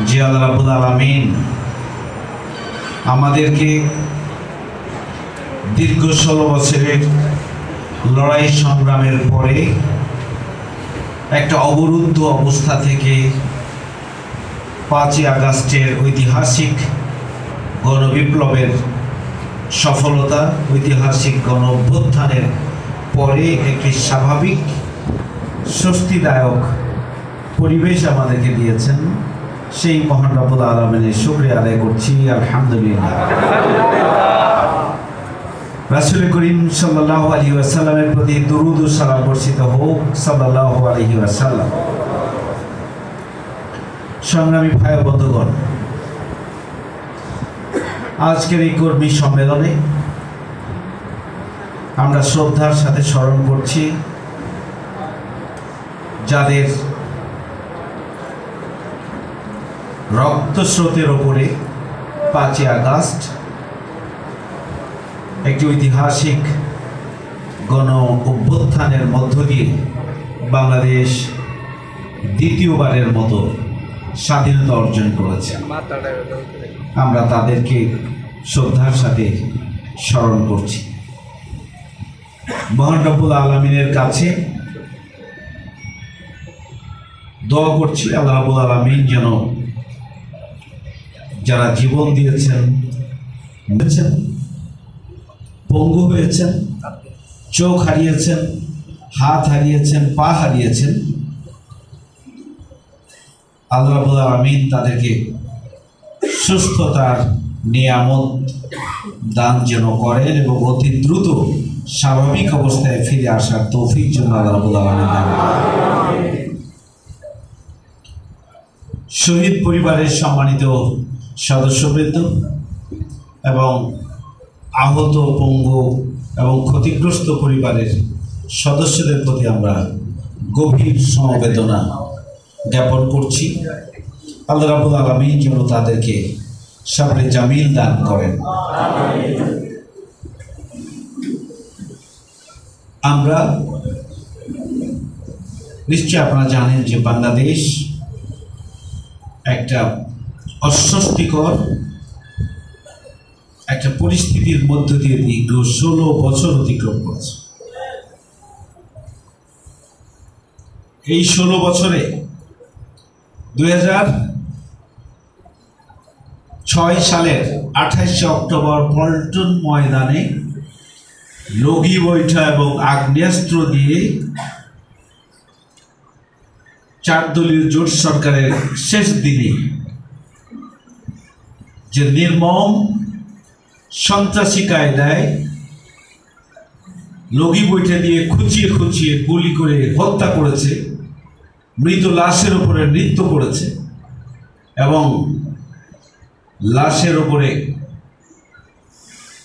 যে আল্লাহ রাব্বুল আলামিন আমাদেরকে দীর্ঘ 16 বছরের লড়াই সংগ্রামের পরে একটা অবরুদ্ধ অবস্থা থেকে 5ই আগস্টের ঐতিহাসিক গণবিপ্লবের সফলতা, ঐতিহাসিক গণ অভ্যুত্থানের পরে একটি স্বাভাবিক স্বস্তিদায়ক পরিবেশ আমাদেরকে দিয়েছেন। সেই মহান রব্বুল আলামিনের শুকরিয়া আদায় করছি, আলহামদুলিল্লাহ। রাসূল করিম সাল্লাল্লাহু আলাইহি ওয়াসাল্লামের প্রতি দুরূদ ও সালাম বর্ষিত হোক, সাল্লাল্লাহু আলাইহি ওয়াসাল্লাম। সংগ্রামী ভাই ও বন্ধুগণ, আজকের এই কর্মী সম্মেলনে আমরা শ্রদ্ধার সাথে স্মরণ করছি যাদের রক্তস্রোতের ওপরে 5ই আগস্ট একটি ঐতিহাসিক গণ অভ্যুত্থানের মধ্য দিয়ে বাংলাদেশ দ্বিতীয়বারের মতো স্বাধীনতা অর্জন করেছে। আমরা তাদেরকে শ্রদ্ধার সাথে স্মরণ করছি। মহান রব্বুল আলামিনের কাছে দোয়া করছি, আল্লাহ রাব্বুল আলামিন যেন যারা জীবন দিয়েছেন, পঙ্গু হয়েছেন, চোখ হারিয়েছেন, হাত হারিয়েছেন, পা হারিয়েছেন, আল্লাহ রাব্বুল আলামিন তাদেরকে সুস্থতার নিয়ামত দান যেন করেন এবং অতি দ্রুত স্বাভাবিক অবস্থায় ফিরে আসার তৌফিক যেন আল্লাহ রাব্বুল আলামিন দান করেন। শহীদ পরিবারের সম্মানিত সদস্যবৃন্দ এবং আহত, পঙ্গু এবং ক্ষতিগ্রস্ত পরিবারের সদস্যদের প্রতি আমরা গভীর সমবেদনা জ্ঞাপন করছি। আল্লাহ রাব্বুল আলামিন যেন তাদেরকে সবরে জামিল দান করেন। আমরা নিশ্চয় আপনারা জানেন যে বাংলাদেশ একটা অস্বস্তিকর একটা পরিস্থিতির মধ্য দিয়ে দীর্ঘ 16 বছর অতিক্রম করেছে। এই 16 বছরে 2006 সালের 28শে অক্টোবর পল্টন ময়দানে লগি বৈঠা এবং আগ্নেয়াস্ত্র দিয়ে 4 দলীয় জোট সরকারের শেষ দিনে যে নির্মম সন্ত্রাসী কায়দায় লগি বৈঠা দিয়ে খুঁচিয়ে খুঁচিয়ে গুলি করে হত্যা করেছে, মৃত লাশের উপরে নৃত্য করেছে এবং লাশের উপরে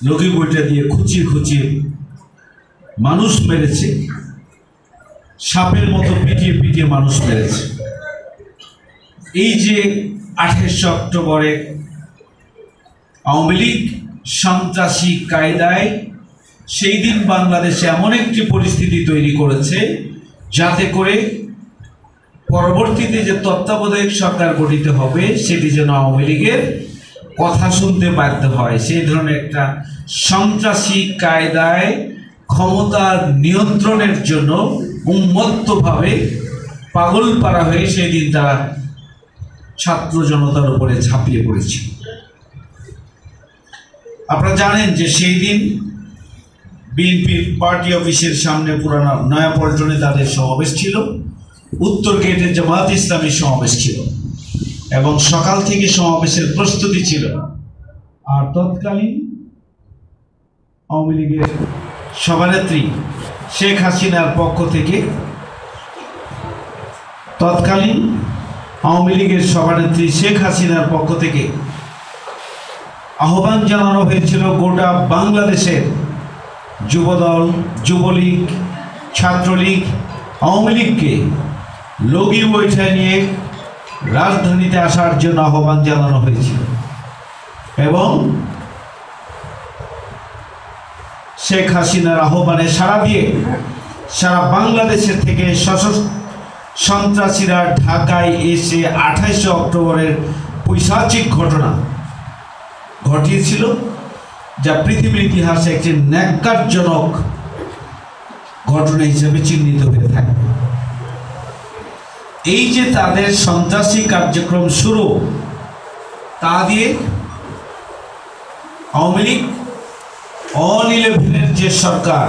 লগি বৈঠা দিয়ে খুঁচিয়ে খুঁচিয়ে মানুষ মেরেছে, সাপের মতো পিটিয়ে পিটিয়ে মানুষ মেরেছে। এই যে 28শে অক্টোবরে আওয়ামী লীগ সন্ত্রাসী কায়দায় সেই দিন বাংলাদেশে এমন একটি পরিস্থিতি তৈরি করেছে যাতে করে পরবর্তীতে যে তত্ত্বাবধায়ক সরকার গঠিত হবে সেটি যেন আওয়ামী লীগের কথা শুনতে বাধ্য হয়। সেই ধরনের একটা সন্ত্রাসী কায়দায় ক্ষমতা নিয়ন্ত্রণের জন্য উন্মত্তভাবে পাগলপাড়া হয়ে সেই দিন তারা ছাত্র জনতার উপরে ঝাঁপিয়ে পড়েছে। আপনারা জানেন যে সেই দিন বিএনপির পার্টি অফিসের সামনে পুরানো নয়াপল্টনে তাদের সমাবেশ ছিল, উত্তর গেটে জামাত ইসলামীর সমাবেশ ছিল এবং সকাল থেকে সমাবেশের প্রস্তুতি ছিল। আর তৎকালীন আওয়ামী লীগের সভানেত্রী শেখ হাসিনার পক্ষ থেকে আহ্বান জানানো হয়েছিল গোটা বাংলাদেশের যুবদল, যুবলীগ, ছাত্রলীগ, আওয়ামী লীগকে লগি বৈঠা নিয়ে রাজধানীতে আসার জন্য আহ্বান জানানো হয়েছিল এবং শেখ হাসিনার আহ্বানে সাড়া দিয়ে সারা বাংলাদেশের থেকে সন্ত্রাসীরা ঢাকায় এসে 28 অক্টোবরের পৈশাচিক ঘটনা ঘটিয়েছিল, যা পৃথিবীর ইতিহাসে একটি ন্যাক্কারজনক ঘটনা হিসেবে চিহ্নিত হয়ে থাকবে। এই যে তাদের সন্ত্রাসী কার্যক্রম শুরু, তা দিয়ে আওয়ামী লীগ অল 11-এর যে সরকার,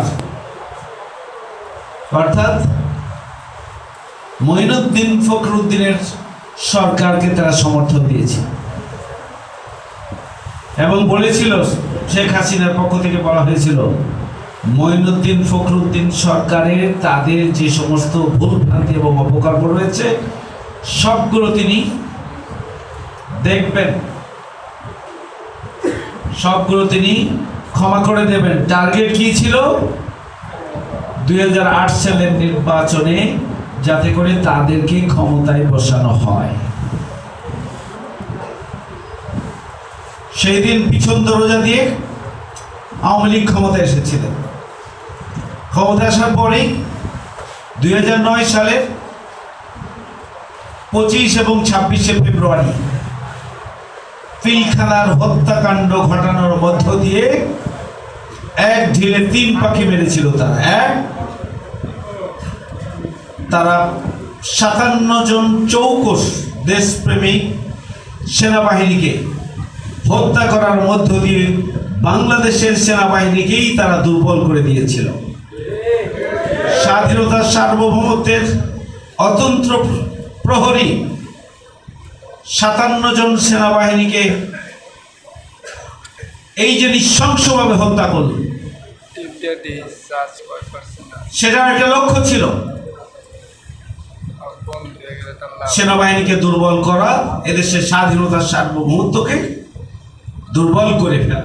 অর্থাৎ মঈনুদ্দিন ফখরুদ্দিনের সরকারকে তারা সমর্থন দিয়েছে এবং বলেছিল, শেখ হাসিনার পক্ষ থেকে বলা হয়েছিল, মঈনুদ্দিন ফখরুদ্দিন সরকারের তাদের যে সমস্ত ভুলভ্রান্তি এবং অপকর্ম রয়েছে সবগুলো তিনি দেখবেন, সবগুলো তিনি ক্ষমা করে দেবেন। টার্গেট কি ছিল? 2008 সালের নির্বাচনে যাতে করে তাদেরকে ক্ষমতায় বসানো হয়। সেই দিন পিছন দরজা দিয়ে আওয়ামী লীগ ক্ষমতায় এসেছিলেন। ক্ষমতা আসার পরেই 2009 সালের 25 এবং 26শে ফেব্রুয়ারি পিলখানার হত্যাকাণ্ড ঘটানোর মধ্য দিয়ে এক ঢিলে 3 পাখি মেরেছিল তারা 57 জন চৌকস দেশপ্রেমিক সেনাবাহিনীকে হত্যা করার মধ্য দিয়ে বাংলাদেশের সেনাবাহিনীকেই তারা দুর্বল করে দিয়েছিল। স্বাধীনতার সার্বভৌমত্বের অতন্ত্র প্রহরী 57 জন সেনাবাহিনীকে এই যে নৃশংসভাবে হত্যা করল, সেটার একটা লক্ষ্য ছিল সেনাবাহিনীকে দুর্বল করা, এদেশের স্বাধীনতার সার্বভৌমত্বকে দুর্বল করে ফেলা।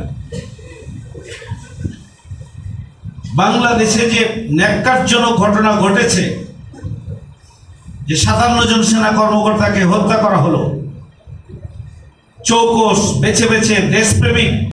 বাংলাদেশে যে ন্যাক্কারজনক ঘটনা ঘটেছে, যে 57 জন সেনা কর্মকর্তাকে হত্যা করা হলো, চৌকস বেছে বেছে দেশপ্রেমিক